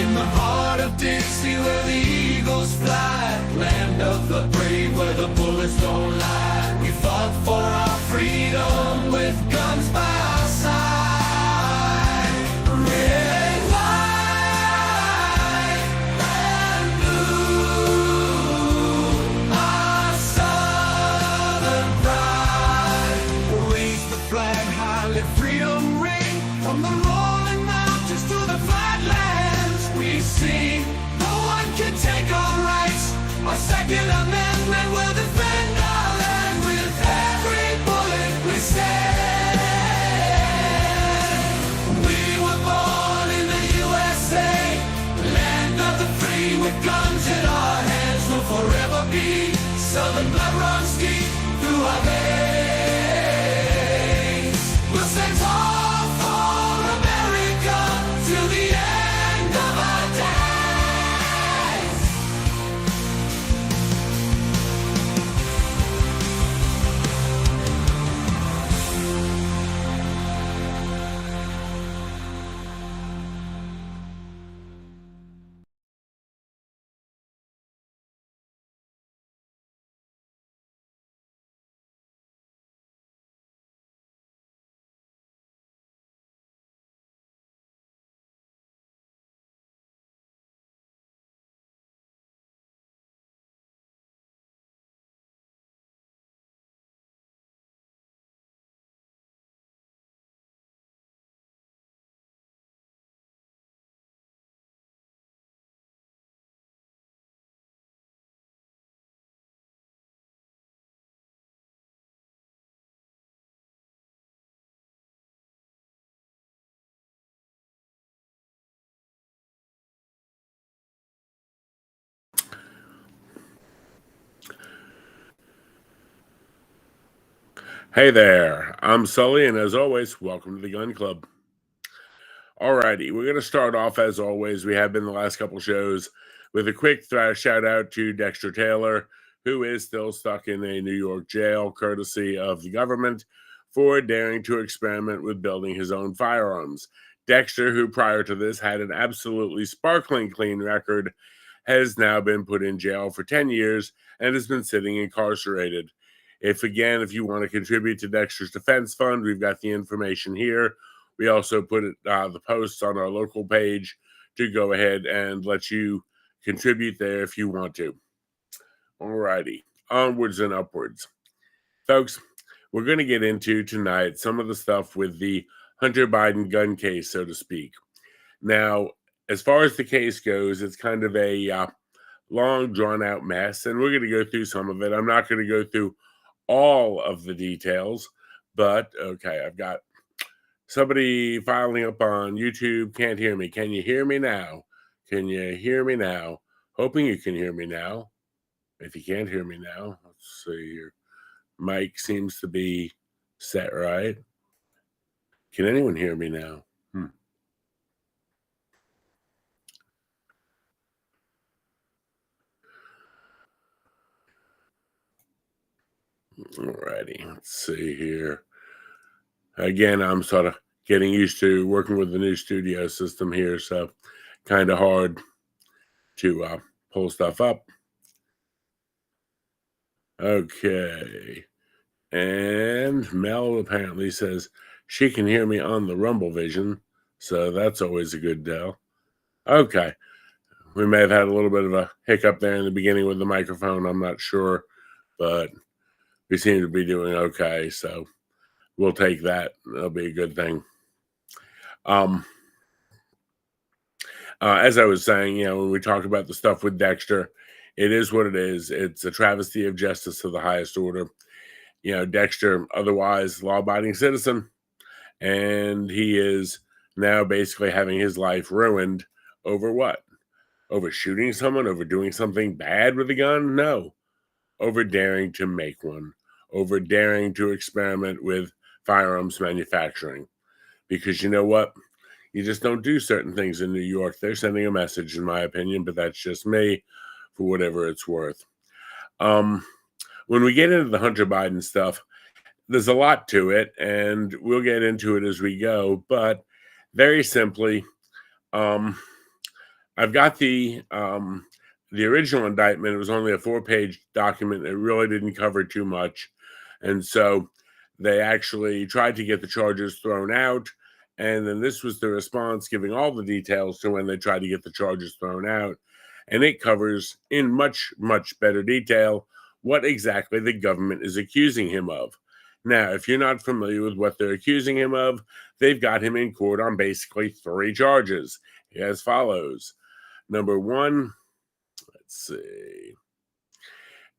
In the heart of Dixie where the eagles fly, land of the brave where the bullets don't lie. We fought for our freedom with guns by our side. Red, white, and blue, our southern pride. Raise the flag high, let freedom ring from the rolling mountains to the flatlands. We sing, no one can take our rights. Our Second Amendment will defend our land. With every bullet we stand. We were born in the USA, land of the free. With guns in our hands, we'll forever be. Southern blood runs deep through our veins. We'll stand tall for America till the end of our days. Hey there, I'm Sully, and as always, welcome to the Gun Club. Alrighty, we're going to start off as always. We have been the last couple shows with a quick shout out to Dexter Taylor, who is still stuck in a New York jail, courtesy of the government, for daring to experiment with building his own firearms. Dexter, who prior to this had an absolutely sparkling clean record, has now been put in jail for 10 years and has been sitting incarcerated. If you want to contribute to Dexter's Defense Fund, we've got the information here. We also put the posts on our local page to go ahead and let you contribute there if you want to. Alrighty, onwards and upwards. Folks, we're going to get into tonight some of the stuff with the Hunter Biden gun case, so to speak. Now, as far as the case goes, it's kind of a long, drawn-out mess, and we're going to go through some of it. I'm not going to go through all of the details, but okay, I've got somebody filing up on YouTube. Can't hear me. Can you hear me now? Can you hear me now? Hoping you can hear me now. If you can't hear me now, let's see here. Mic seems to be set right. Can anyone hear me now? Alrighty, let's see here. Again, I'm sort of getting used to working with the new studio system here, so kind of hard to pull stuff up. Okay. And Mel apparently says she can hear me on the Rumble Vision, so that's always a good deal. Okay. We may have had a little bit of a hiccup there in the beginning with the microphone. I'm not sure, but we seem to be doing okay, so we'll take that. That'll be a good thing. As I was saying, when we talk about the stuff with Dexter, it is what it is. It's a travesty of justice of the highest order. Dexter, otherwise law-abiding citizen, and he is now basically having his life ruined over what? Over shooting someone? Over doing something bad with a gun? No. Over daring to make one. Over daring to experiment with firearms manufacturing. Because you know what? You just don't do certain things in New York. They're sending a message, in my opinion, but that's just me, for whatever it's worth. When we get into the Hunter Biden stuff, there's a lot to it, and we'll get into it as we go. But very simply, I've got the original indictment. It was only a 4-page document. It really didn't cover too much, and so they actually tried to get the charges thrown out. And then this was the response, giving all the details to when they tried to get the charges thrown out. And it covers in much, much better detail what exactly the government is accusing him of. Now, if you're not familiar with what they're accusing him of, they've got him in court on basically 3 charges as follows. Number 1, let's see.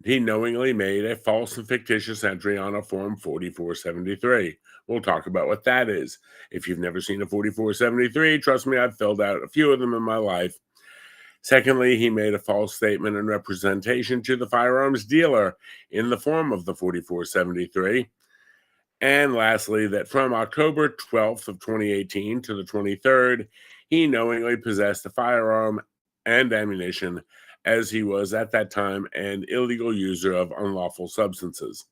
He knowingly made a false and fictitious entry on a Form 4473. We'll talk about what that is. If you've never seen a 4473, trust me, I've filled out a few of them in my life. Secondly, he made a false statement and representation to the firearms dealer in the form of the 4473. And lastly, that from October 12th of 2018 to the 23rd, he knowingly possessed a firearm and ammunition, as he was at that time an illegal user of unlawful substances.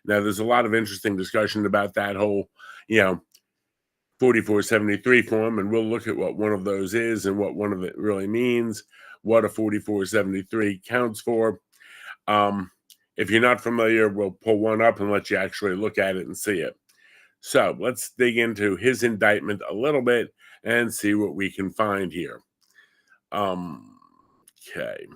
Now, there's a lot of interesting discussion about that whole, 4473 form, and we'll look at what one of those is and what one of it really means, what a 4473 counts for. If you're not familiar, we'll pull one up and let you actually look at it and see it. So let's dig into his indictment a little bit and see what we can find here. Okay.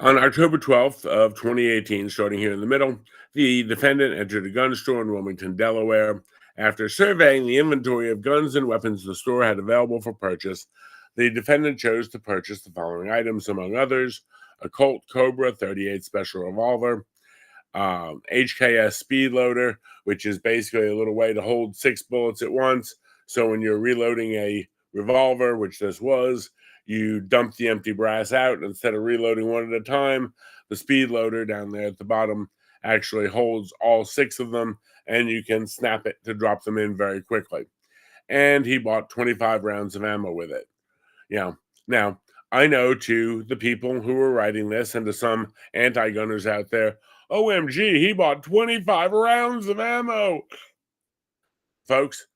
On October 12th of 2018, starting here in the middle, the defendant entered a gun store in Wilmington, Delaware. After surveying the inventory of guns and weapons the store had available for purchase, the defendant chose to purchase the following items, among others: a Colt Cobra .38 special revolver, HKS speed loader, which is basically a little way to hold 6 bullets at once. So when you're reloading a revolver, which this was, you dump the empty brass out. Instead of reloading one at a time, the speed loader down there at the bottom actually holds all 6 of them, and you can snap it to drop them in very quickly. And he bought 25 rounds of ammo with it. Now, I know to the people who are writing this and to some anti-gunners out there, OMG, he bought 25 rounds of ammo. Folks,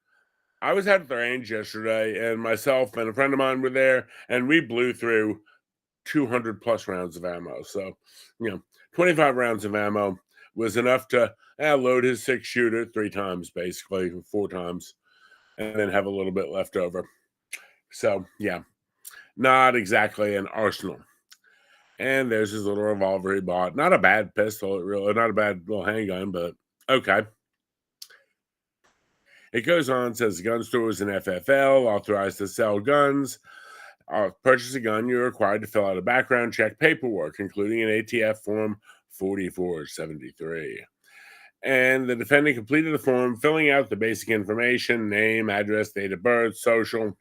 I was at the range yesterday, and myself and a friend of mine were there, and we blew through 200 plus rounds of ammo. So, 25 rounds of ammo was enough to load his 6-shooter 3 times, basically 4 times, and then have a little bit left over. So, not exactly an arsenal. And there's his little revolver he bought. Not a bad pistol, not a bad little handgun, but okay. It goes on, says the gun store is an FFL, authorized to sell guns. Purchase a gun, you're required to fill out a background check paperwork, including an ATF form 4473. And the defendant completed the form, filling out the basic information, name, address, date of birth, social.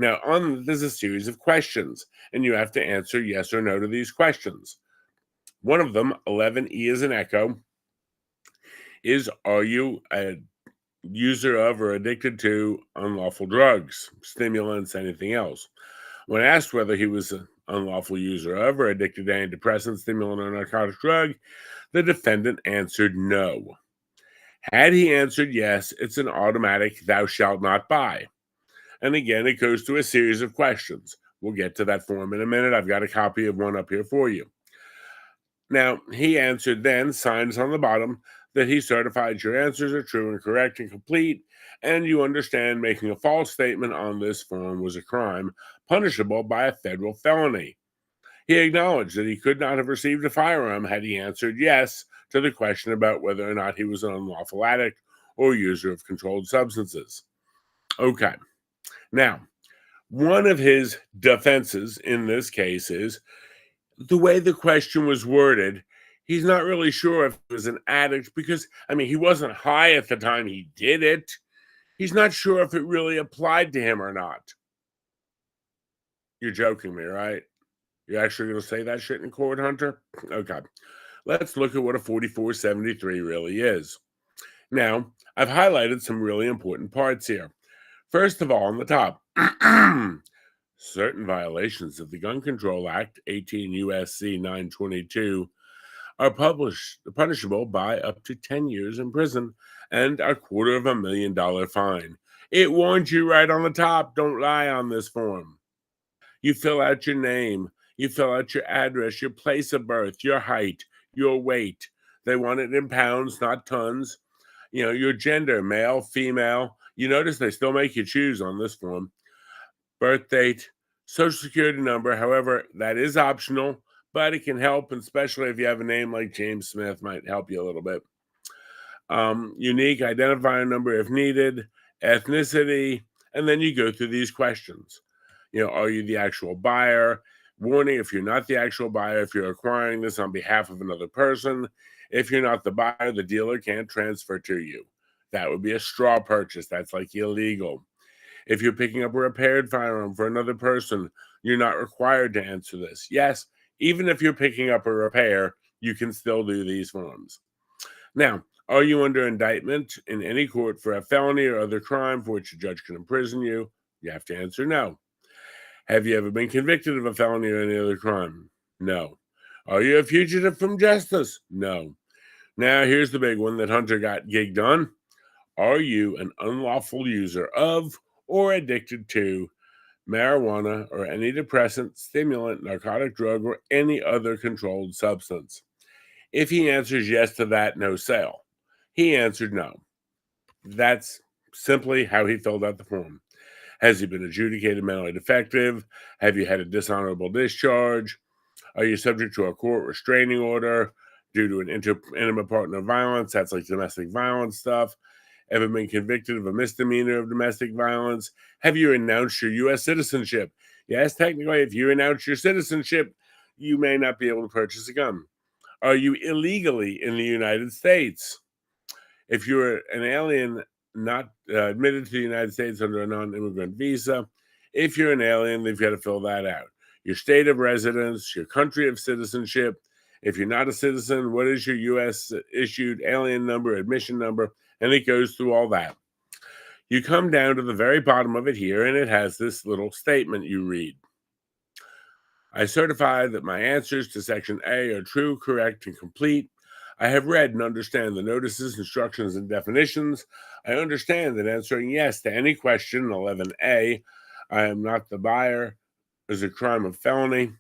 Now, there's a series of questions, and you have to answer yes or no to these questions. One of them, 11E as an echo, is, are you a user of or addicted to unlawful drugs, stimulants, anything else? When asked whether he was an unlawful user of or addicted to antidepressant, stimulant, or narcotic drug, the defendant answered no. Had he answered yes, it's an automatic thou shalt not buy. And again, it goes to a series of questions. We'll get to that form in a minute. I've got a copy of one up here for you. Now, he answered then, signs on the bottom, that he certifies your answers are true and correct and complete, and you understand making a false statement on this form was a crime, punishable by a federal felony. He acknowledged that he could not have received a firearm had he answered yes to the question about whether or not he was an unlawful addict or user of controlled substances. Okay. Now, one of his defenses in this case is the way the question was worded. He's not really sure if he was an addict because, he wasn't high at the time he did it. He's not sure if it really applied to him or not. You're joking me, right? You're actually going to say that shit in court, Hunter? Okay. Let's look at what a 4473 really is. Now, I've highlighted some really important parts here. First of all, on the top, certain violations of the Gun Control Act, 18 U.S.C. 922, are punishable by up to 10 years in prison and $250,000 fine. It warns you right on the top, don't lie on this form. You fill out your name, you fill out your address, your place of birth, your height, your weight. They want it in pounds, not tons. Your gender, male, female. You notice they still make you choose on this form. Birth date, social security number. However, that is optional, but it can help, and especially if you have a name like James Smith, might help you a little bit. Unique identifier number if needed, ethnicity, and then you go through these questions. Are you the actual buyer? Warning, if you're not the actual buyer, if you're acquiring this on behalf of another person, if you're not the buyer, the dealer can't transfer to you. That would be a straw purchase. That's like illegal. If you're picking up a repaired firearm for another person, you're not required to answer this. Yes, even if you're picking up a repair, you can still do these forms. Now, are you under indictment in any court for a felony or other crime for which a judge can imprison you? You have to answer no. Have you ever been convicted of a felony or any other crime? No. Are you a fugitive from justice? No. Now, here's the big one that Hunter got gigged on. Are you an unlawful user of or addicted to marijuana or any depressant, stimulant, narcotic drug, or any other controlled substance? If he answers yes to that, no sale. He answered no. That's simply how he filled out the form. Has he been adjudicated mentally defective? Have you had a dishonorable discharge? Are you subject to a court restraining order due to an intimate partner violence? That's like domestic violence stuff. Ever been convicted of a misdemeanor of domestic violence? Have you renounced your U.S. citizenship? Yes, technically, if you renounce your citizenship, you may not be able to purchase a gun. Are you illegally in the United States? If you're an alien not admitted to the United States under a non-immigrant visa, if you're an alien, you've got to fill that out. Your state of residence, your country of citizenship. If you're not a citizen, what is your U.S. issued alien number, admission number? And it goes through all that. You come down to the very bottom of it here, and it has this little statement you read. I certify that my answers to Section A are true, correct, and complete. I have read and understand the notices, instructions, and definitions. I understand that answering yes to any question, 11A, I am not the buyer, is a crime of felony.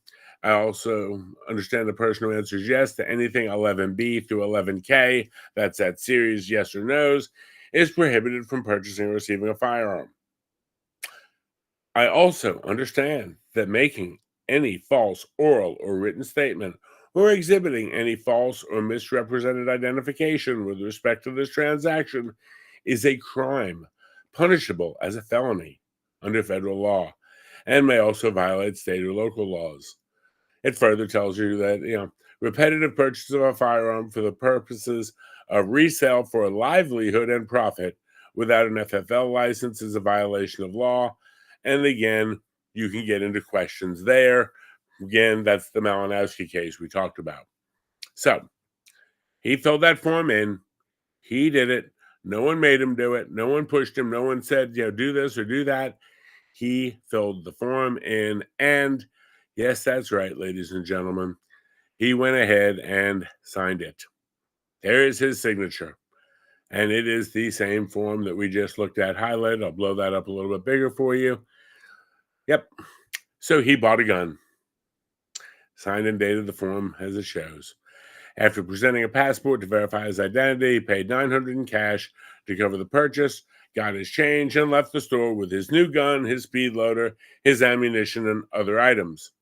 I also understand the person who answers yes to anything 11B through 11K, that's that series yes or no's, is prohibited from purchasing or receiving a firearm. I also understand that making any false oral or written statement or exhibiting any false or misrepresented identification with respect to this transaction is a crime punishable as a felony under federal law and may also violate state or local laws. It further tells you that, repetitive purchase of a firearm for the purposes of resale for a livelihood and profit without an FFL license is a violation of law. And again, you can get into questions there. Again, that's the Malinowski case we talked about. So he filled that form in. He did it. No one made him do it. No one pushed him. No one said, do this or do that. He filled the form in. And yes, that's right, ladies and gentlemen. He went ahead and signed it. There is his signature. And it is the same form that we just looked at highlighted. I'll blow that up a little bit bigger for you. Yep. So he bought a gun. Signed and dated the form as it shows. After presenting a passport to verify his identity, he paid $900 in cash to cover the purchase, got his change, and left the store with his new gun, his speed loader, his ammunition, and other items.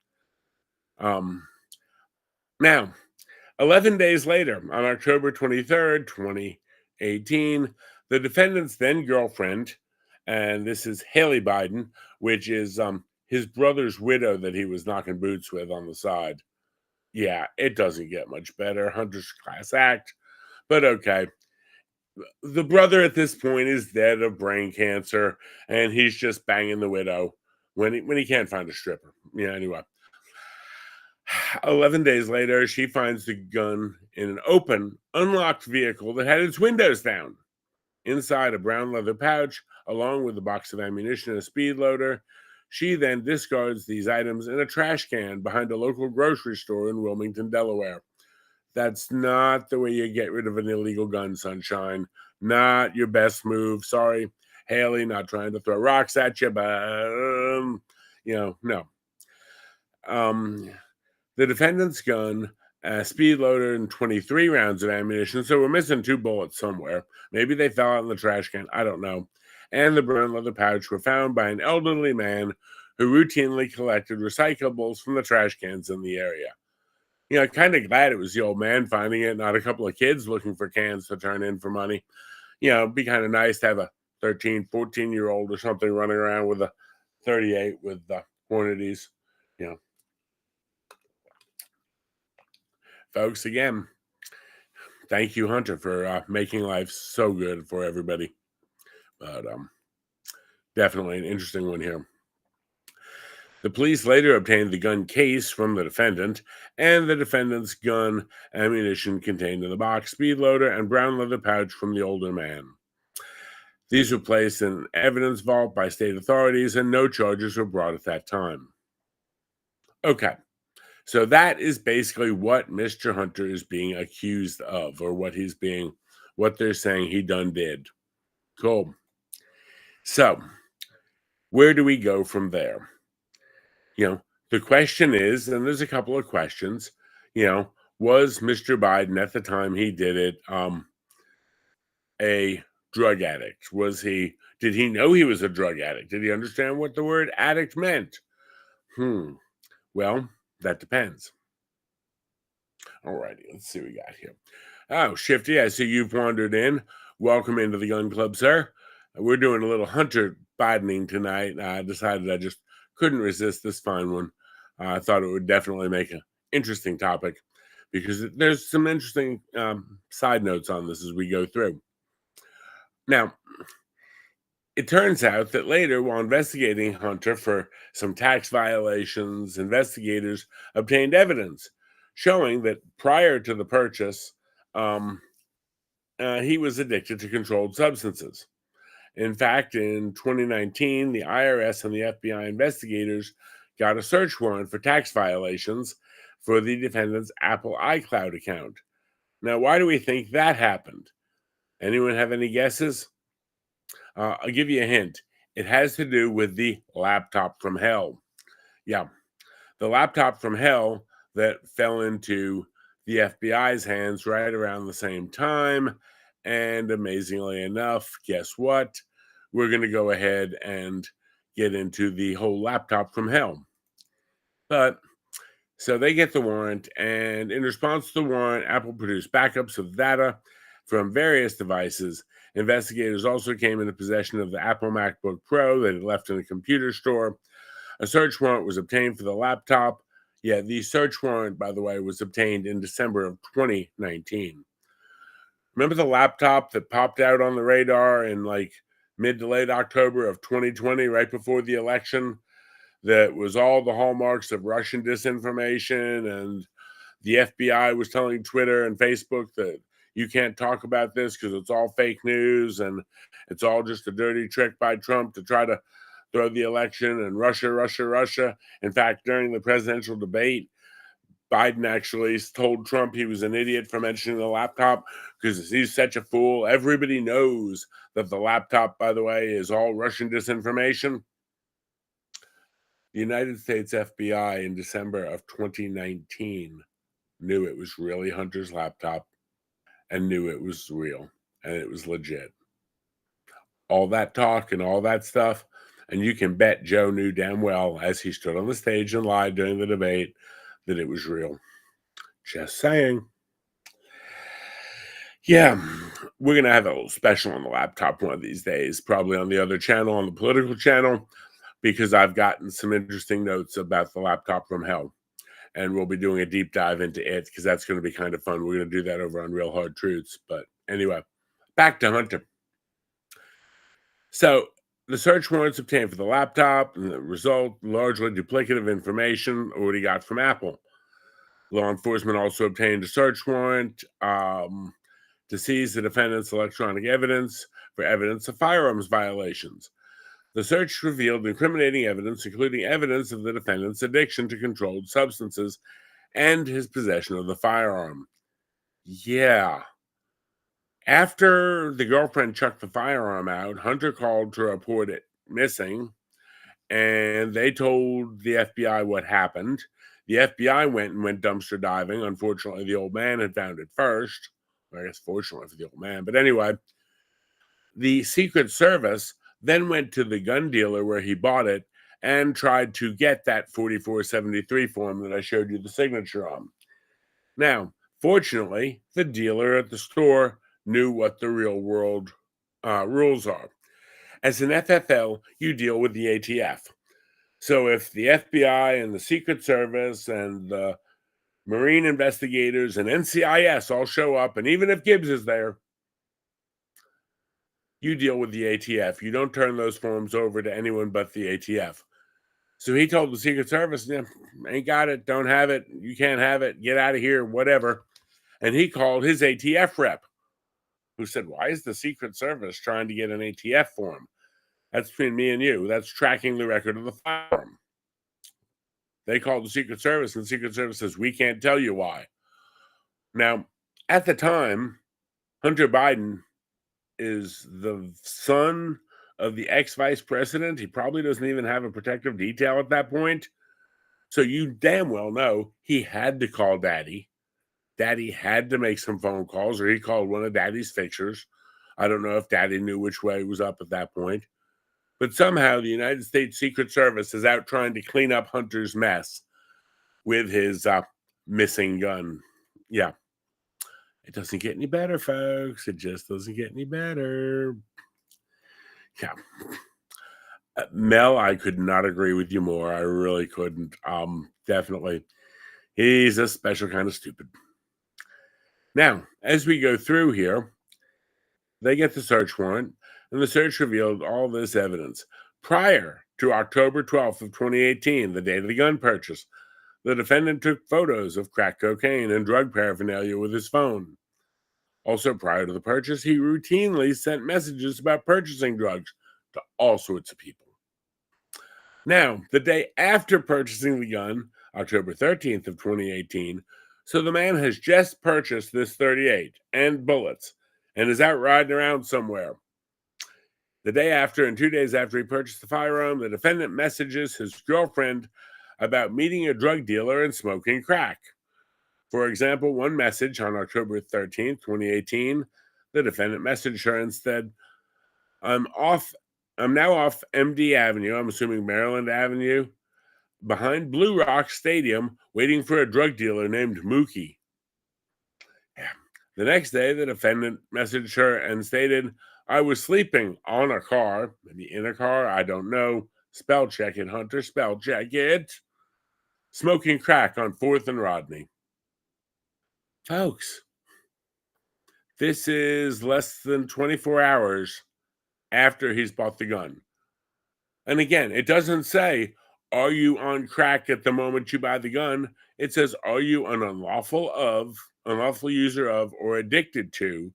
Now, 11 days later, on October 23rd, 2018, the defendant's then girlfriend, and this is Haley Biden, which is his brother's widow that he was knocking boots with on the side. Yeah, it doesn't get much better. Hunter's class act, but okay. The brother at this point is dead of brain cancer, and he's just banging the widow when he can't find a stripper. Yeah, anyway. 11 days later, she finds the gun in an open, unlocked vehicle that had its windows down. Inside a brown leather pouch, along with a box of ammunition and a speed loader. She then discards these items in a trash can behind a local grocery store in Wilmington, Delaware. That's not the way you get rid of an illegal gun, sunshine. Not your best move. Sorry. Haley, not trying to throw rocks at you, but, no. The defendant's gun, a speed loader, and 23 rounds of ammunition. So we're missing 2 bullets somewhere. Maybe they fell out in the trash can. I don't know. And the brown leather pouch were found by an elderly man who routinely collected recyclables from the trash cans in the area. Kind of glad it was the old man finding it, not a couple of kids looking for cans to turn in for money. It'd be kind of nice to have a 13, 14-year-old or something running around with a 38 with the quantities. Folks, again, thank you, Hunter, for making life so good for everybody. But definitely an interesting one here. The police later obtained the gun case from the defendant and the defendant's gun ammunition contained in the box, speed loader, and brown leather pouch from the older man. These were placed in evidence vault by state authorities, and no charges were brought at that time. Okay, so that is basically what Mr. Hunter is being accused of, or what they're saying he done did. Cool. So, where do we go from there? The question is, and there's a couple of questions, was Mr. Biden at the time he did it a drug addict? Did he know he was a drug addict? Did he understand what the word addict meant? Well, that depends. Alrighty, let's see what we got here. Oh, Shifty, I see you've wandered in. Welcome into the Gun Club, sir. We're doing a little Hunter Bidening tonight. I decided I just couldn't resist this fine one. I thought it would definitely make an interesting topic because there's some interesting side notes on this as we go through. Now, it turns out that later, while investigating Hunter for some tax violations, investigators obtained evidence showing that prior to the purchase, he was addicted to controlled substances. In fact, in 2019, the IRS and the FBI investigators got a search warrant for tax violations for the defendant's Apple iCloud account. Now, why do we think that happened? Anyone have any guesses? I'll give you a hint. It has to do with the laptop from hell. Yeah, the laptop from hell that fell into the FBI's hands right around the same time. And amazingly enough, guess what? We're going to go ahead and get into the whole laptop from hell. But so they get the warrant, and in response to the warrant, Apple produced backups of data from various devices. Investigators also came into possession of the Apple MacBook Pro that had left in a computer store. A search warrant was obtained for the laptop. Yeah, the search warrant, by the way, was obtained in December of 2019. Remember the laptop that popped out on the radar in like mid to late October of 2020, right before the election? That was all the hallmarks of Russian disinformation, and the FBI was telling Twitter and Facebook that you can't talk about this because it's all fake news and it's all just a dirty trick by Trump to try to throw the election, and Russia. In fact, during the presidential debate, Biden actually told Trump he was an idiot for mentioning the laptop because he's such a fool. Everybody knows that the laptop, by the way, is all Russian disinformation. The United States FBI in December of 2019 knew it was really Hunter's laptop and knew it was real and it was legit. All that talk and all that stuff, and you can bet Joe knew damn well as he stood on the stage and lied during the debate that it was real. Just saying. Yeah, we're going to have a little special on the laptop one of these days, probably on the other channel, on the political channel, because I've gotten some interesting notes about the laptop from hell. And we'll be doing a deep dive into it because that's going to be kind of fun. We're going to do that over on Real Hard Truths. But anyway, back to Hunter. So the search warrants obtained for the laptop, and the result, largely duplicative information already got from Apple. Law enforcement also obtained a search warrant to seize the defendant's electronic evidence for evidence of firearms violations. The search revealed incriminating evidence, including evidence of the defendant's addiction to controlled substances and his possession of the firearm. Yeah. After the girlfriend chucked the firearm out, Hunter called to report it missing, and they told the FBI what happened. The FBI went dumpster diving. Unfortunately, the old man had found it first. I guess fortunately for the old man. But anyway, the Secret Service then went to the gun dealer where he bought it and tried to get that 4473 form that I showed you the signature on. Now, fortunately, the dealer at the store knew what the real world rules are. As an FFL, you deal with the ATF. So if the FBI and the Secret Service and the Marine investigators and NCIS all show up, and even if Gibbs is there, you deal with the ATF. You don't turn those forms over to anyone but the ATF. So he told the Secret Service, yeah, ain't got it, don't have it, you can't have it, get out of here, whatever. And he called his ATF rep, who said, why is the Secret Service trying to get an ATF form? That's between me and you. That's tracking the record of the firearm. They called the Secret Service, and the Secret Service says, we can't tell you why. Now, at the time, Hunter Biden is the son of the ex-vice president. He probably doesn't even have a protective detail at that point. So you damn well know he had to call Daddy. Daddy had to make some phone calls, or he called one of Daddy's fixers. I don't know if Daddy knew which way was up at that point. But somehow the United States Secret Service is out trying to clean up Hunter's mess with his missing gun. Yeah. It doesn't get any better, folks. It just doesn't get any better. Yeah. Mel, I could not agree with you more. I really couldn't. Definitely. He's a special kind of stupid. Now, as we go through here, they get the search warrant, and the search revealed all this evidence. Prior to October 12th of 2018, the date of the gun purchase, the defendant took photos of crack cocaine and drug paraphernalia with his phone. Also, prior to the purchase, he routinely sent messages about purchasing drugs to all sorts of people. Now, the day after purchasing the gun, October 13th of 2018, so the man has just purchased this 38 and bullets and is out riding around somewhere. The day after and 2 days after he purchased the firearm, the defendant messages his girlfriend about meeting a drug dealer and smoking crack. For example, one message on October 13th, 2018, the defendant messaged her and said, I'm now off MD Avenue, I'm assuming Maryland Avenue, behind Blue Rock Stadium, waiting for a drug dealer named Mookie. The next day, the defendant messaged her and stated, I was sleeping on a car, maybe in a car, I don't know. Spell check it, Hunter, spell check it. Smoking crack on 4th and Rodney. Folks, this is less than 24 hours after he's bought the gun. And again, it doesn't say, are you on crack at the moment you buy the gun? It says, are you an unlawful user of, or addicted to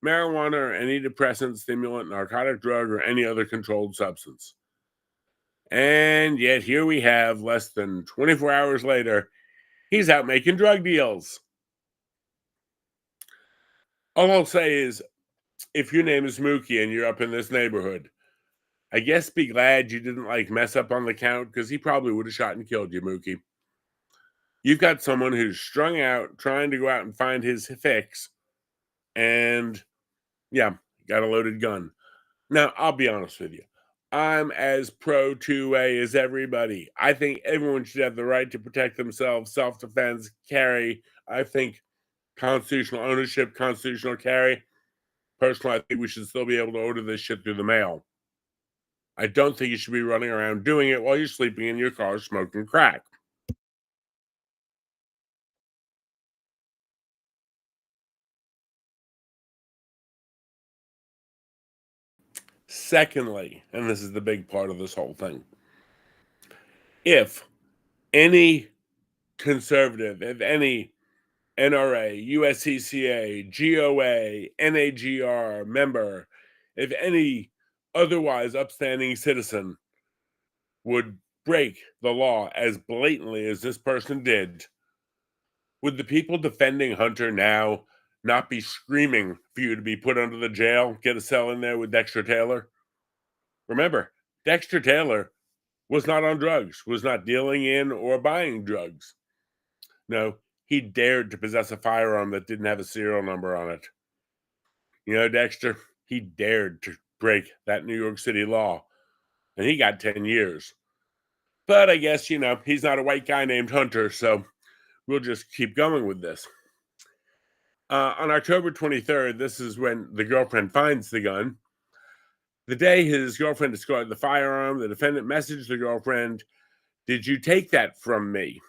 marijuana or any depressant, stimulant, narcotic drug, or any other controlled substance? And yet here we have, less than 24 hours later, he's out making drug deals. All I'll say is, if your name is Mookie and you're up in this neighborhood, I guess be glad you didn't mess up on the count, because he probably would have shot and killed you, Mookie. You've got someone who's strung out, trying to go out and find his fix, and yeah, got a loaded gun. Now, I'll be honest with you. I'm as pro 2A as everybody. I think everyone should have the right to protect themselves, self-defense, carry. I think constitutional ownership, constitutional carry. Personally, I think we should still be able to order this shit through the mail. I don't think you should be running around doing it while you're sleeping in your car smoking crack. Secondly, and this is the big part of this whole thing, if any conservative, if any NRA, USCCA, GOA, NAGR member, if any otherwise upstanding citizen would break the law as blatantly as this person did, would the people defending Hunter now not be screaming for you to be put under the jail, get a cell in there with Dexter Taylor? Remember, Dexter Taylor was not on drugs, was not dealing in or buying drugs. No, he dared to possess a firearm that didn't have a serial number on it. You know, Dexter, he dared to break that New York City law, and he got 10 years. But I guess, he's not a white guy named Hunter, so we'll just keep going with this. On October 23rd, this is when the girlfriend finds the gun. The day his girlfriend discarded the firearm, the defendant messaged the girlfriend, "Did you take that from me?"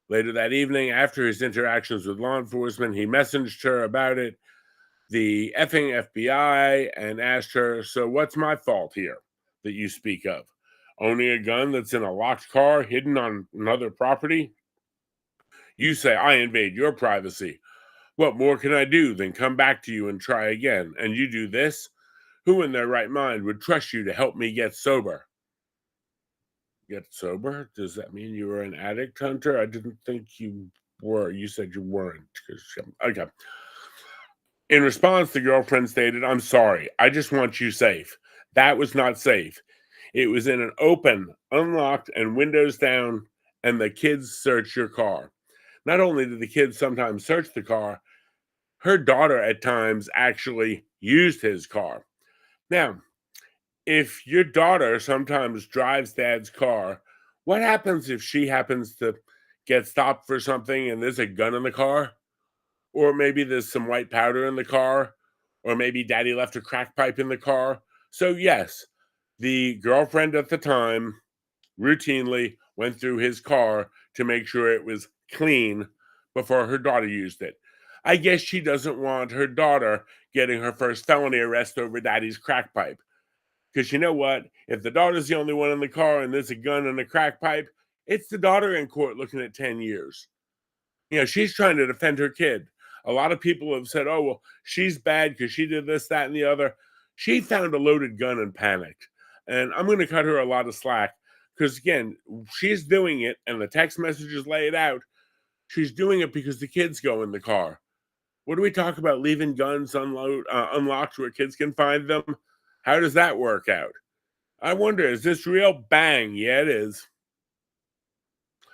Later that evening, after his interactions with law enforcement, he messaged her about it, the effing FBI, and asked her, "So what's my fault here that you speak of? Owning a gun that's in a locked car hidden on another property? You say I invade your privacy. What more can I do than come back to you and try again? And you do this? Who in their right mind would trust you to help me get sober?" Get sober? Does that mean you were an addict, Hunter? I didn't think you were. You said you weren't. Okay. In response, the girlfriend stated, "I'm sorry. I just want you safe." That was not safe. It was in an open, unlocked, and windows down, and the kids searched your car. Not only did the kids sometimes search the car, her daughter at times actually used his car. Now, if your daughter sometimes drives dad's car, what happens if she happens to get stopped for something and there's a gun in the car? Or maybe there's some white powder in the car? Or maybe daddy left a crack pipe in the car? So, yes, the girlfriend at the time routinely went through his car to make sure it was clean before her daughter used it. I guess she doesn't want her daughter getting her first felony arrest over daddy's crack pipe. Because you know what? If the daughter's the only one in the car and there's a gun and a crack pipe, it's the daughter in court looking at 10 years. She's trying to defend her kid. A lot of people have said, "Oh, well, she's bad because she did this, that, and the other." She found a loaded gun and panicked. And I'm going to cut her a lot of slack because, again, she's doing it and the text messages lay it out. She's doing it because the kids go in the car. What do we talk about? Leaving guns unlocked where kids can find them? How does that work out? I wonder, is this real? Bang. Yeah, it is.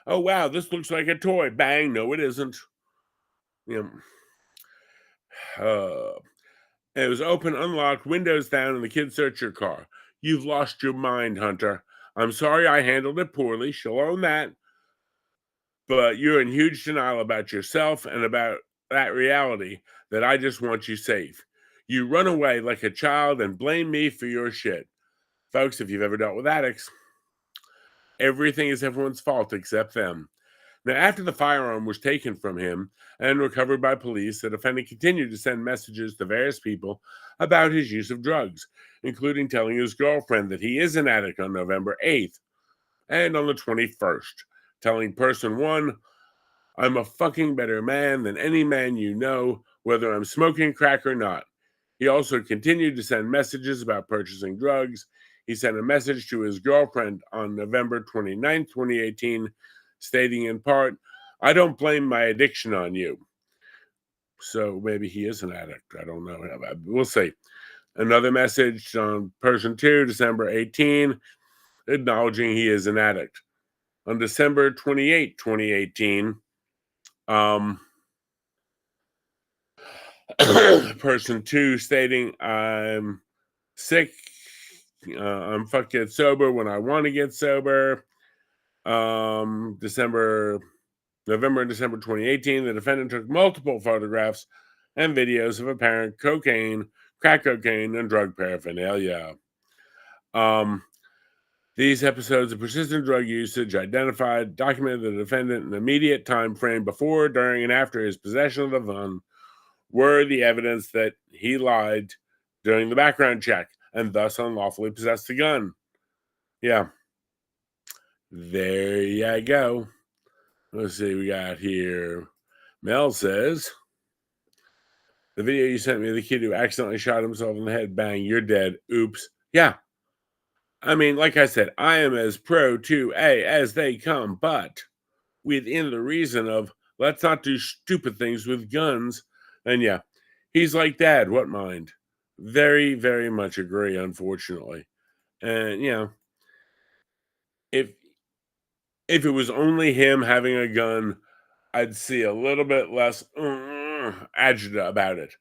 Oh, wow, this looks like a toy. Bang. No, it isn't. It was open, unlocked, windows down, and the kids search your car. You've lost your mind, Hunter. I'm sorry I handled it poorly. She'll own that. But you're in huge denial about yourself and about that reality that I just want you safe. You run away like a child and blame me for your shit. Folks, if you've ever dealt with addicts, everything is everyone's fault except them. Now, after the firearm was taken from him and recovered by police, the defendant continued to send messages to various people about his use of drugs, including telling his girlfriend that he is an addict on November 8th and on the 21st, telling person one, "I'm a fucking better man than any man you know, whether I'm smoking crack or not." He also continued to send messages about purchasing drugs. He sent a message to his girlfriend on November 29th, 2018, stating in part, "I don't blame my addiction on you." So maybe he is an addict. I don't know. We'll see. Another message on person 2, December 18, acknowledging he is an addict. On December 28, 2018, person 2 stating, "I'm sick. I'm fucking sober when I want to get sober." November and December 2018, the defendant took multiple photographs and videos of apparent cocaine, crack cocaine, and drug paraphernalia. These episodes of persistent drug usage documented the defendant an immediate time frame before, during, and after his possession of the gun were the evidence that he lied during the background check and thus unlawfully possessed the gun. Yeah. There you go. Let's see, we got here. Mel says, "The video you sent me of the kid who accidentally shot himself in the head, bang, you're dead. Oops." Yeah. I mean, like I said, I am as pro 2A as they come, but within the reason of let's not do stupid things with guns And yeah, he's like, Dad, what mind? Very, very much agree, unfortunately. And if if it was only him having a gun, I'd see a little bit less agita about it.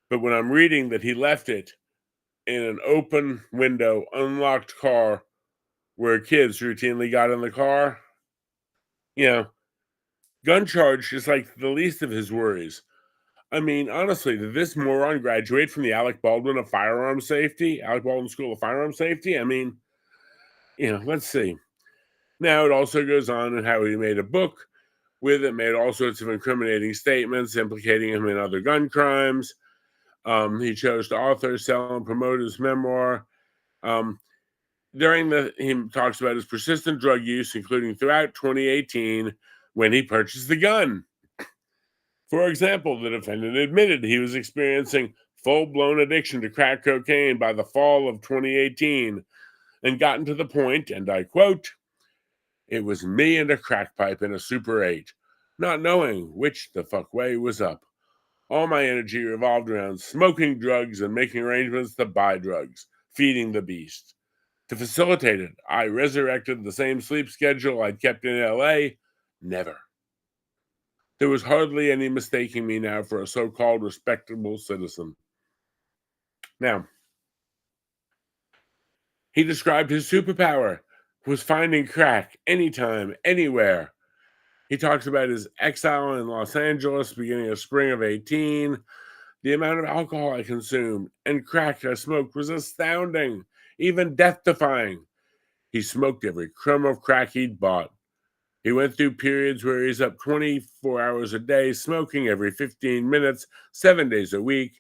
But when I'm reading that he left it in an open window, unlocked car where kids routinely got in the car, you know, gun charge is like the least of his worries. I mean, honestly, did this moron graduate from the Alec Baldwin of firearm safety, Alec Baldwin School of Firearm Safety? I mean, let's see. Now it also goes on in how he made a book with it, made all sorts of incriminating statements implicating him in other gun crimes. He chose to author, sell, and promote his memoir. Um, he talks about his persistent drug use, including throughout 2018 when he purchased the gun. For example, the defendant admitted he was experiencing full-blown addiction to crack cocaine by the fall of 2018 and gotten to the point, and I quote, "It was me and a crack pipe in a Super 8, not knowing which the fuck way was up. All my energy revolved around smoking drugs and making arrangements to buy drugs, feeding the beast. To facilitate it, I resurrected the same sleep schedule I'd kept in LA. Never. There was hardly any mistaking me now for a so-called respectable citizen." Now, he described his superpower was finding crack anytime, anywhere. He talks about his exile in Los Angeles beginning of spring of 18. The amount of alcohol I consumed and crack I smoked was astounding, even death-defying. He smoked every crumb of crack he'd bought. He went through periods where he's up 24 hours a day, smoking every 15 minutes, 7 days a week.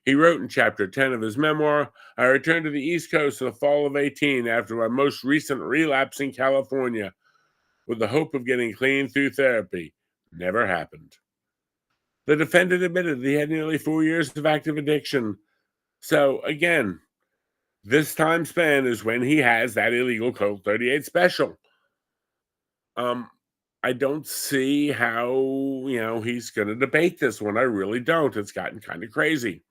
He wrote in chapter 10 of his memoir, "I returned to the East Coast in the fall of 18 after my most recent relapse in California with the hope of getting clean through therapy. Never happened." The defendant admitted that he had nearly 4 years of active addiction. So again, this time span is when he has that illegal Colt 38 special. I don't see how, he's going to debate this one. I really don't. It's gotten kind of crazy.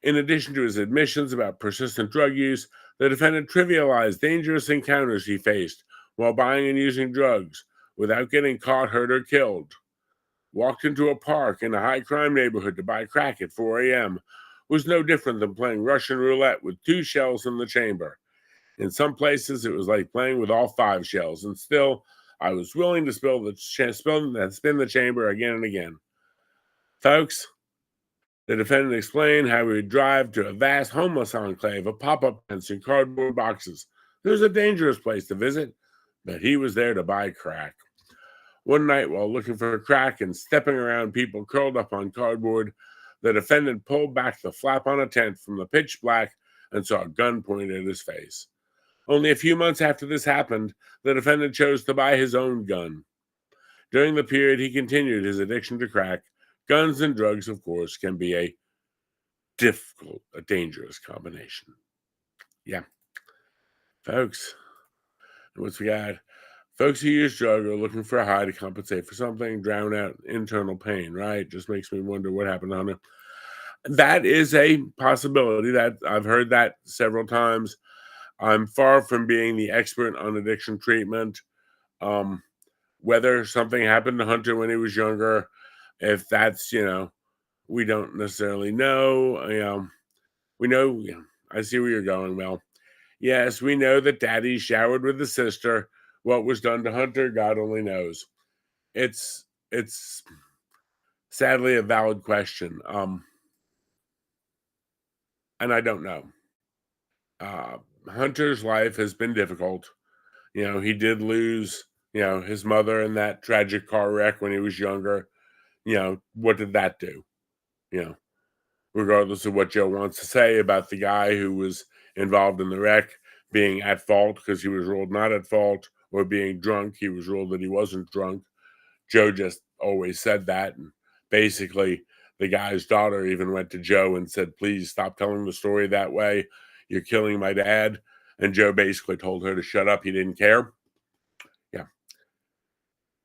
In addition to his admissions about persistent drug use, the defendant trivialized dangerous encounters he faced while buying and using drugs without getting caught, hurt, or killed. Walked into a park in a high crime neighborhood to buy crack at 4 a.m. was no different than playing Russian roulette with 2 shells in the chamber. In some places, it was like playing with all 5 shells, and still, I was willing to spin the chamber again and again. Folks, the defendant explained how he would drive to a vast homeless enclave of pop-up tents and cardboard boxes. It was a dangerous place to visit, but he was there to buy crack. One night, while looking for crack and stepping around people curled up on cardboard, the defendant pulled back the flap on a tent from the pitch black and saw a gun pointed at his face. Only a few months after this happened, the defendant chose to buy his own gun. During the period he continued his addiction to crack, guns and drugs, of course, can be a dangerous combination. Yeah. Folks, what's we got? Folks who use drugs are looking for a high to compensate for something, drown out internal pain, right? Just makes me wonder what happened on it. That is a possibility. That I've heard that several times. I'm far from being the expert on addiction treatment. Whether something happened to Hunter when he was younger, if that's, we don't necessarily know. We know, I see where you're going, Mel. Yes, we know that Daddy showered with his sister. What was done to Hunter, God only knows. It's sadly a valid question. And I don't know. Hunter's life has been difficult. He did lose, his mother in that tragic car wreck when he was younger. What did that do? Regardless of what Joe wants to say about the guy who was involved in the wreck being at fault because he was ruled not at fault, or being drunk, he was ruled that he wasn't drunk. Joe just always said that. And basically, the guy's daughter even went to Joe and said, "Please stop telling the story that way. You're killing my dad." And Joe basically told her to shut up. He didn't care. Yeah.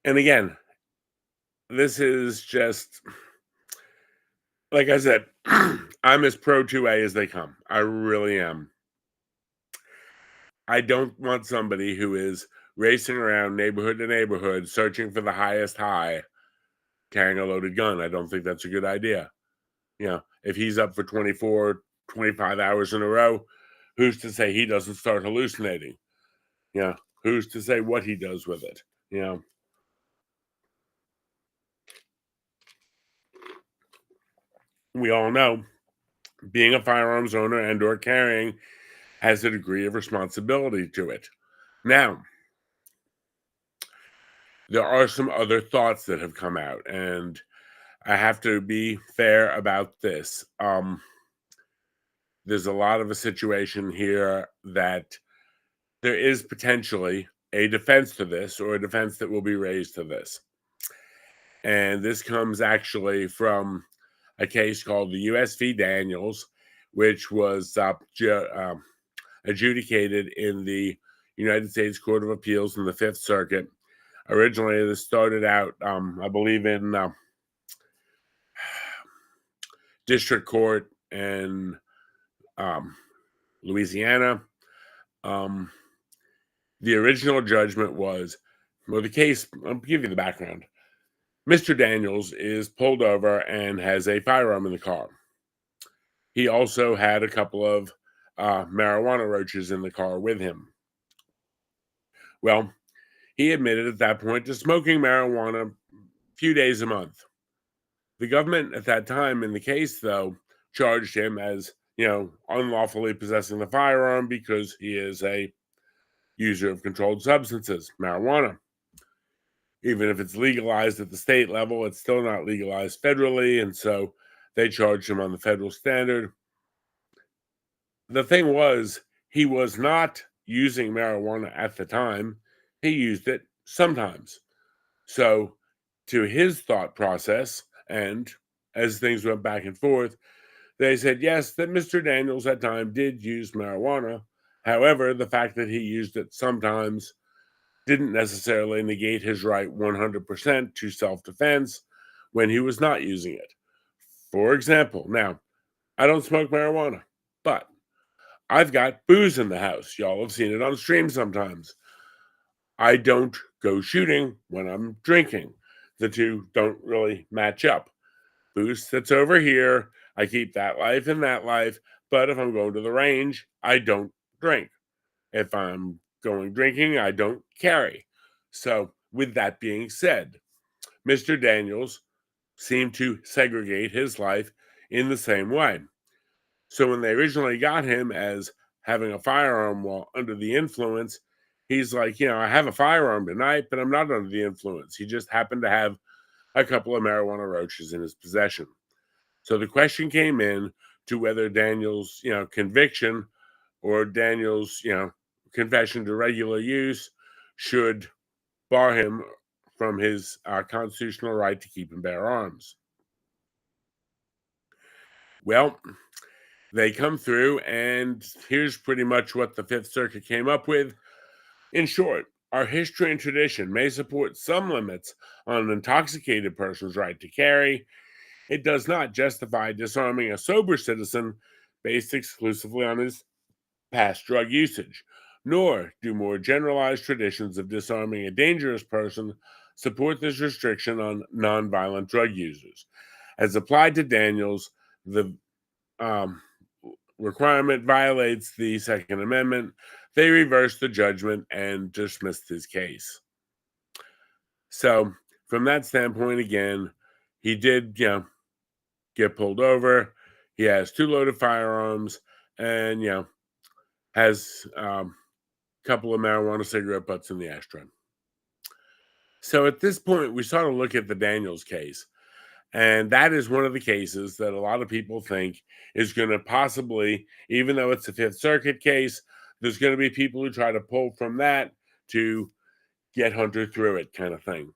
And again, this is just, like I said, I'm as pro 2A as they come. I really am. I don't want somebody who is racing around neighborhood to neighborhood searching for the highest high carrying a loaded gun. I don't think that's a good idea. If he's up for 24, 25 hours in a row, who's to say he doesn't start hallucinating? Who's to say what he does with it? We all know being a firearms owner and or carrying has a degree of responsibility to it. Now, there are some other thoughts that have come out, and I have to be fair about this. There's a lot of a situation here that there is potentially a defense to this, or a defense that will be raised to this. And this comes actually from a case called the U.S. v. Daniels, which was adjudicated in the United States Court of Appeals in the Fifth Circuit. Originally, this started out, I believe, in district court in Louisiana. The original judgment was, the case, I'll give you the background. Mr. Daniels is pulled over and has a firearm in the car. He also had a couple of marijuana roaches in the car with him. Well, he admitted at that point to smoking marijuana a few days a month. The government at that time in the case, though, charged him as, unlawfully possessing the firearm because he is a user of controlled substances, marijuana. Even if it's legalized at the state level, it's still not legalized federally, and so they charged him on the federal standard. The thing was, he was not using marijuana at the time. He used it sometimes. So, to his thought process, and as things went back and forth, they said, yes, that Mr. Daniels at time did use marijuana. However, the fact that he used it sometimes didn't necessarily negate his right 100% to self-defense when he was not using it. For example, now, I don't smoke marijuana, but I've got booze in the house. Y'all have seen it on stream sometimes. I don't go shooting when I'm drinking. The two don't really match up. Booze sits over here. I keep that life in that life. But if I'm going to the range, I don't drink. If I'm going drinking, I don't carry. So, with that being said, Mr. Daniels seemed to segregate his life in the same way. So, when they originally got him as having a firearm while under the influence, he's like, I have a firearm tonight, but I'm not under the influence. He just happened to have a couple of marijuana roaches in his possession. So the question came in to whether Daniels, conviction or Daniels, confession to regular use should bar him from his constitutional right to keep and bear arms. Well, they come through, and here's pretty much what the Fifth Circuit came up with. In short, our history and tradition may support some limits on an intoxicated person's right to carry. It does not justify disarming a sober citizen based exclusively on his past drug usage, nor do more generalized traditions of disarming a dangerous person support this restriction on nonviolent drug users. As applied to Daniels, the requirement violates the Second Amendment. They reversed the judgment and dismissed his case. So, from that standpoint, again, he did, get pulled over. He has 2 loaded firearms, and has a couple of marijuana cigarette butts in the ashtray. So at this point, we start to look at the Daniels case, and that is one of the cases that a lot of people think is going to possibly, even though it's a Fifth Circuit case, there's going to be people who try to pull from that to get Hunter through it, kind of thing.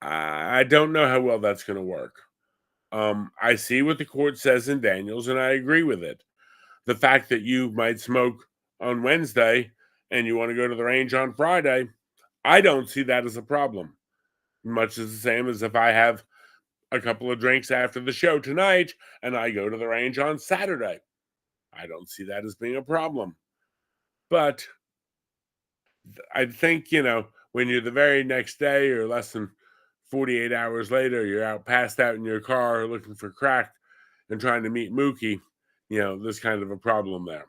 I don't know how well that's going to work. I see what the court says in Daniels, and I agree with it. The fact that you might smoke on Wednesday and you want to go to the range on Friday, I don't see that as a problem. Much as the same as if I have a couple of drinks after the show tonight, and I go to the range on Saturday. I don't see that as being a problem. But I think, when you're the very next day or less than 48 hours later, you're out passed out in your car looking for crack and trying to meet Mookie, there's kind of a problem there.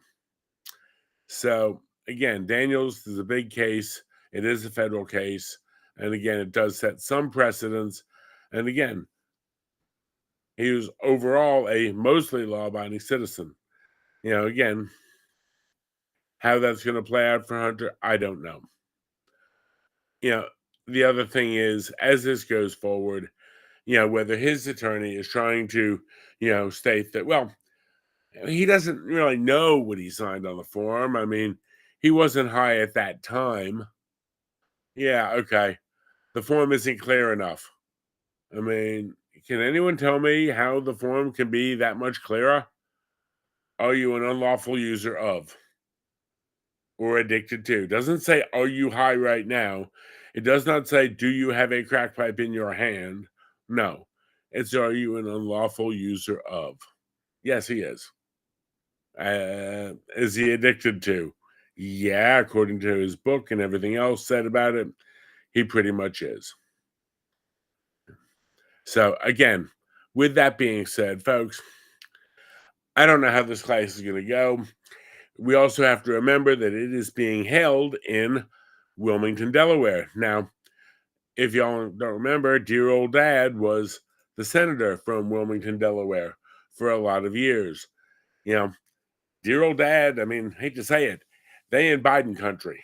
So, again, Daniels is a big case. It is a federal case. And again, it does set some precedents. And again, he was overall a mostly law-abiding citizen. Again, how that's going to play out for Hunter, I don't know. The other thing is, as this goes forward, whether his attorney is trying to, state that, well, he doesn't really know what he signed on the form. I mean, he wasn't high at that time. Yeah, okay. The form isn't clear enough. I mean, can anyone tell me how the form can be that much clearer? Are you an unlawful user of or addicted to? It doesn't say, are you high right now? It does not say, do you have a crack pipe in your hand? No. It's, are you an unlawful user of? Yes, he is. Is he addicted to? Yeah, according to his book and everything else said about it, he pretty much is. So, again, with that being said, folks, I don't know how this class is going to go. We also have to remember that it is being held in Wilmington, Delaware. Now, if y'all don't remember, dear old dad was the senator from Wilmington, Delaware for a lot of years. Dear old dad, I mean, hate to say it, they in Biden country.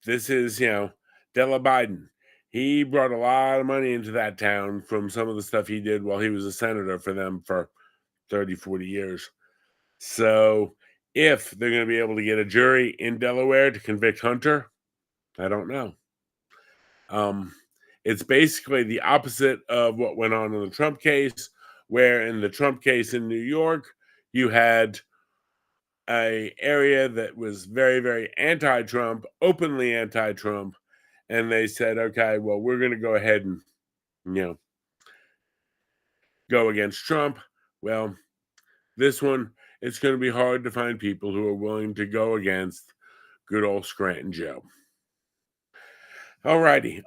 This is, Della Biden. He brought a lot of money into that town from some of the stuff he did while he was a senator for them for 30, 40 years. So if they're going to be able to get a jury in Delaware to convict Hunter, I don't know. It's basically the opposite of what went on in the Trump case, where in the Trump case in New York, you had a area that was very, very anti-Trump, openly anti-Trump, and they said, okay, well, we're going to go ahead and, go against Trump. Well, this one, it's going to be hard to find people who are willing to go against good old Scranton Joe. All righty.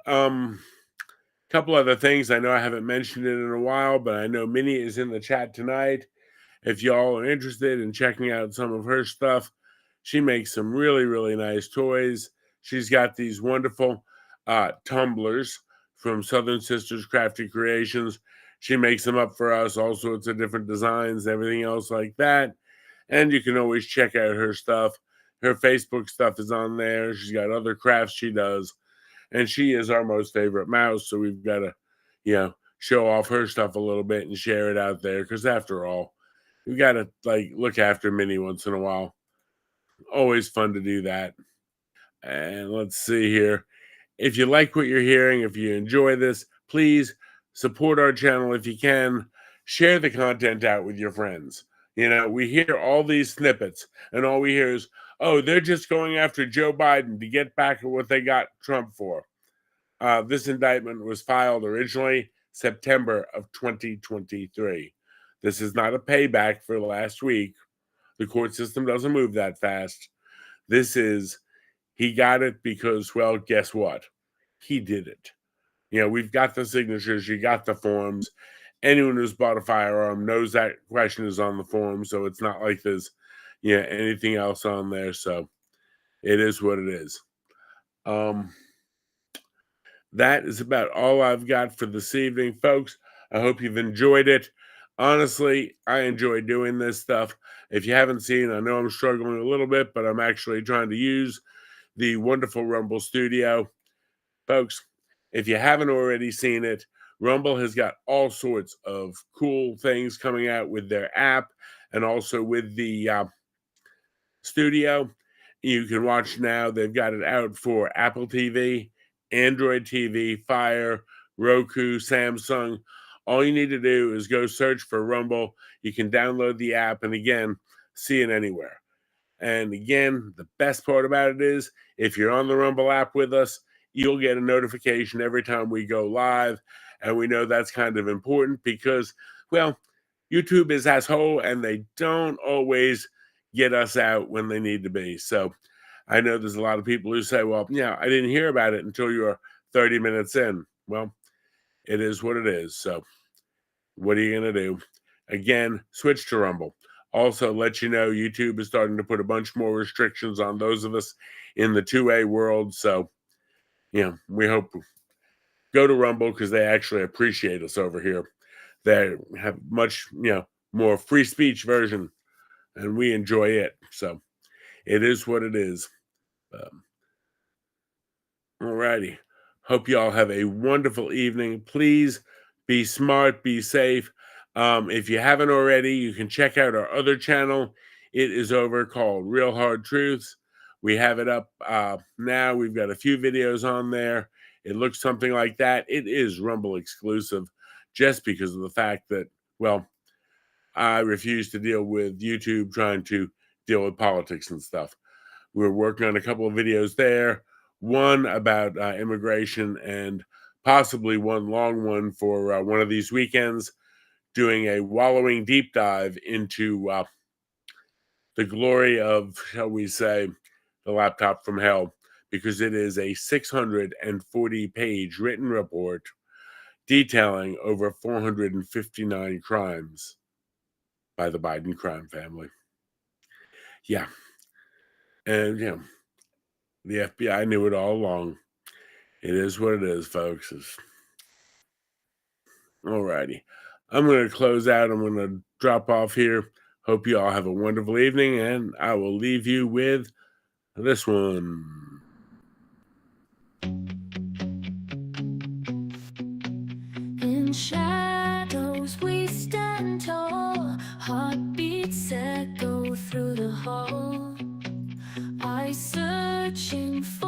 Couple other things. I know I haven't mentioned it in a while, but I know Minnie is in the chat tonight. If y'all are interested in checking out some of her stuff, she makes some really, really nice toys. She's got these wonderful tumblers from Southern Sisters Crafty Creations. She makes them up for us, all sorts of different designs, everything else like that. And you can always check out her stuff. Her Facebook stuff is on there. She's got other crafts she does. And she is our most favorite mouse, so we've got to, show off her stuff a little bit and share it out there. Because after all, we got to look after Minnie once in a while. Always fun to do that. And let's see here. If you like what you're hearing, if you enjoy this, please support our channel if you can. Share the content out with your friends. We hear all these snippets, and all we hear is, oh, they're just going after Joe Biden to get back at what they got Trump for. This indictment was filed originally September of 2023. This is not a payback for last week. The court system doesn't move that fast. This is, he got it because, well, guess what? He did it. We've got the signatures. You got the forms. Anyone who's bought a firearm knows that question is on the form, so it's not like there's anything else on there. So it is what it is. That is about all I've got for this evening, folks. I hope you've enjoyed it. Honestly, I enjoy doing this stuff. If you haven't seen, I know I'm struggling a little bit, but I'm actually trying to use the wonderful Rumble Studio. Folks, if you haven't already seen it, Rumble has got all sorts of cool things coming out with their app and also with the studio. You can watch now. They've got it out for Apple TV, Android TV, Fire, Roku, Samsung. All you need to do is go search for Rumble. You can download the app and, again, see it anywhere. And, again, the best part about it is if you're on the Rumble app with us, you'll get a notification every time we go live. And we know that's kind of important because, well, YouTube is asshole and they don't always get us out when they need to be. So I know there's a lot of people who say, well, yeah, I didn't hear about it until you're 30 minutes in. Well, it is what it is. So what are you going to do? Again, switch to Rumble. Also, let you know YouTube is starting to put a bunch more restrictions on those of us in the 2A world. So, we hope go to Rumble because they actually appreciate us over here. They have much, more free speech version, and we enjoy it. So it is what it is. All righty. Hope you all have a wonderful evening. Please be smart, be safe. If you haven't already, you can check out our other channel. It is over called Real Hard Truths. We have it up now. We've got a few videos on there. It looks something like that. It is Rumble exclusive just because of the fact that, well, I refuse to deal with YouTube trying to deal with politics and stuff. We're working on a couple of videos there. One about immigration and possibly one long one for one of these weekends, doing a wallowing deep dive into the glory of, shall we say, the laptop from hell, because it is a 640-page written report detailing over 459 crimes by the Biden crime family. Yeah. And, the FBI knew it all along. It is what it is, folks. All righty. I'm going to close out. I'm going to drop off here. Hope you all have a wonderful evening, and I will leave you with this one. In shadows we stand tall, heartbeats echo through the hall. I searching for